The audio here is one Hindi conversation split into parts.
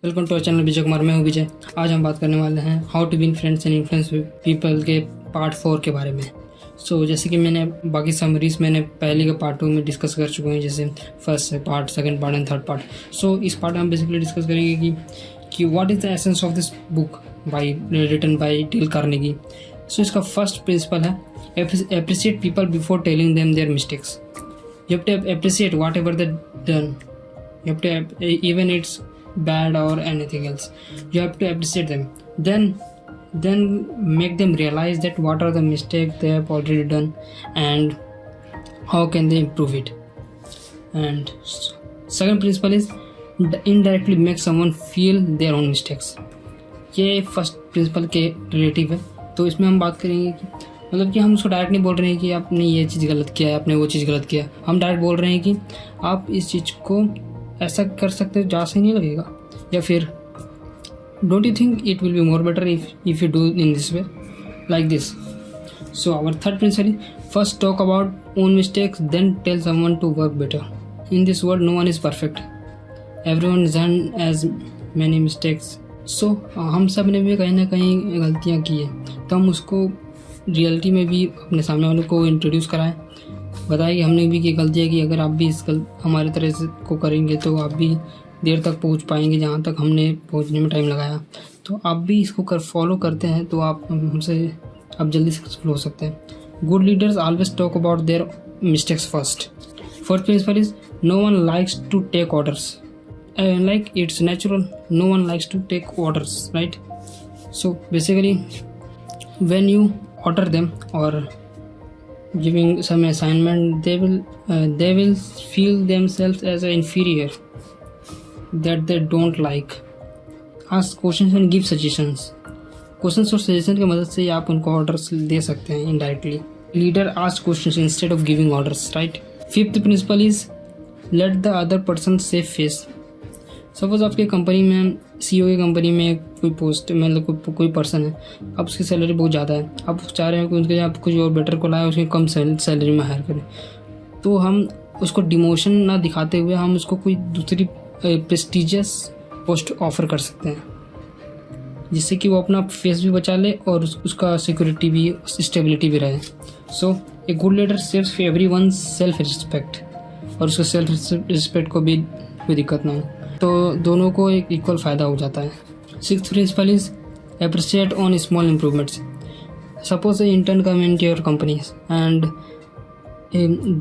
Welcome to our channel Vijay Kumar. मैं हूँ विजय। आज हम बात करने वाले हैं how to win friends and influence people के पार्ट 4 के बारे में। जैसे कि मैंने बाकी समरीज मैंने पहले के पार्ट 2 में डिस्कस कर चुके हैं, जैसे first part, second part and third part. इस पार्ट में हम बेसिकली डिस्कस करेंगे कि what is the essence of this book written by Dale Carnegie. इसका फर्स्ट प्रिंसिपल है appreciate people before telling them their mistakes. You have to appreciate whatever they done. You have to, even it's bad or anything else, you have to appreciate them. Then make them realize that what are the mistakes they have already done and how can they improve it. And second principle is indirectly make someone feel their own mistakes. ये फर्स्ट प्रिंसिपल के रिलेटिव है। तो इसमें हम बात करेंगे कि मतलब कि हम उसको डायरेक्ट नहीं बोल रहे हैं कि आपने ये चीज़ गलत किया है, आपने वो चीज़ गलत किया। हम डायरेक्ट बोल रहे हैं कि आप इस चीज़ को ऐसा कर सकते हो जहाँ से नहीं लगेगा, या फिर don't you think it will be more better if you do in this way like this. So our third principle, first talk about own mistakes then tell someone to work better. In this world no one is perfect, everyone done as many mistakes. हम सब ने भी कहीं ना कहीं गलतियाँ की है, तो हम उसको रियलिटी में भी अपने सामने वालों को इंट्रोड्यूस कराएं, बताएं कि हमने भी ये गलतियाँ की। अगर आप भी हमारे तरह से को करेंगे तो आप भी देर तक पहुंच पाएंगे जहाँ तक हमने पहुंचने में टाइम लगाया। तो आप भी इसको फॉलो करते हैं तो आप हमसे आप जल्दी सक्सेसफुल हो सकते हैं। Good leaders always talk about their mistakes first. Fourth principle is no one likes to take orders, like it's natural, no one likes to take orders, right. So basically when you order them or giving some assignment, they will feel themselves as an inferior that they don't like. Ask questions and give suggestions. Questions और suggestion की मदद से आप उनको orders दे सकते हैं indirectly. Leader ask questions instead of giving orders, right? Fifth principle is let the other person save face. Suppose आपके कंपनी में CEO की कंपनी में कोई पोस्ट मतलब कोई पर्सन है, अब उसकी सैलरी बहुत ज़्यादा है, आप चाह रहे हैं कि उनके आप कुछ और बेटर को लाए, उसकी कम सैलरी में हायर करें। तो हम उसको डिमोशन ना दिखाते हुए हम उसको कोई दूसरी प्रेस्टिजियस पोस्ट ऑफर कर सकते हैं, जिससे कि वो अपना फेस भी बचा ले और उसका सिक्योरिटी भी, स्टेबिलिटी भी रहे। So a good leader saves everyone self respect, और उसको सेल्फ रिस्पेक्ट को भी कोई दिक्कत ना हो, तो दोनों को एक इक्वल फ़ायदा हो जाता है। Sixth principle is appreciate on small improvements. Suppose a intern come in your companies and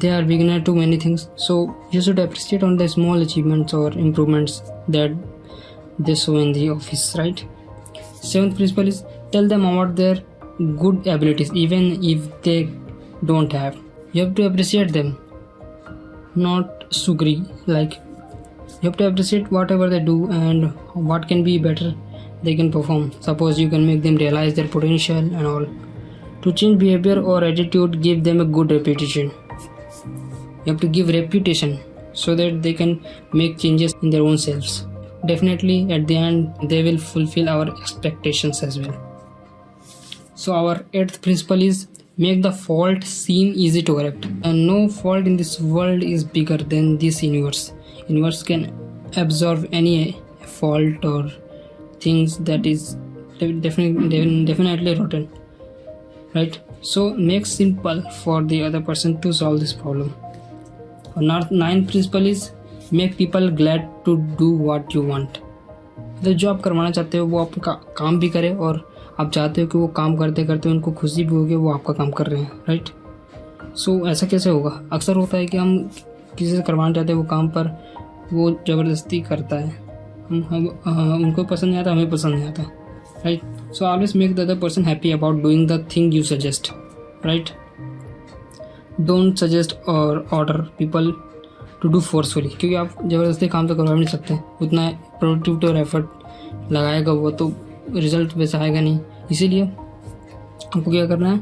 they are beginner to many things, so you should appreciate on the small achievements or improvements that they show in the office, right? Seventh principle is tell them about their good abilities even if they don't have. You have to appreciate them, not sugary. Like you have to appreciate whatever they do and what can be better they can perform. Suppose you can make them realize their potential and all. To change behavior or attitude, give them a good reputation. You have to give reputation so that they can make changes in their own selves. Definitely at the end they will fulfill our expectations as well. So our eighth principle is make the fault seem easy to correct. And no fault in this world is bigger than this universe. Universe can absorb any fault or things that is definitely rotten, right? So make simple for the other person to solve this problem. Ninth principle is make people glad to do what you want. तो जो आप करवाना चाहते हो वो आपका काम भी करे, और आप चाहते हो कि वो काम करते करते उनको खुशी भी होगी वो आपका काम कर रहे हैं, राइट। सो ऐसा कैसे होगा? अक्सर होता है कि हम किसी से करवाना चाहते हैं वो काम, पर वो ज़बरदस्ती करता है, उनको पसंद नहीं आता, हमें पसंद नहीं आता, right. So always make the other person happy about doing the thing you suggest, right. Don't suggest or order people to do forcefully, क्योंकि आप ज़बरदस्ती काम तो करवा नहीं सकते, उतना प्रोडक्टिविटी और एफर्ट लगाएगा वो तो रिजल्ट वैसा आएगा नहीं। इसीलिए आपको क्या करना है,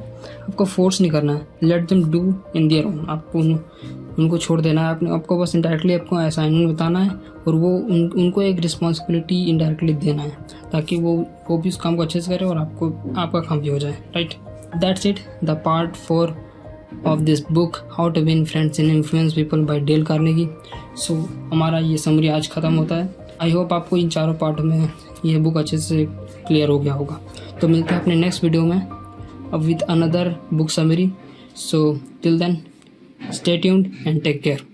आपको फोर्स नहीं करना है, let them do in their own. आपको उनको छोड़ देना है, आपको बस इनडायरेक्टली आपको असाइनमेंट बताना है और वो उनको एक रिस्पॉन्सिबिलिटी इनडायरेक्टली देना है, ताकि वो भी उस काम को अच्छे से करे और आपका काम भी हो जाए, right. That's it, the part 4 of this book how to win friends and influence people by Dale Carnegie. So हमारा ये समरी आज ख़त्म होता है। आई होप आपको इन चारों पार्ट में ये बुक अच्छे से क्लियर हो गया होगा। तो मिलते हैं अपने नेक्स्ट वीडियो में with another book summary. So till then, stay tuned and take care.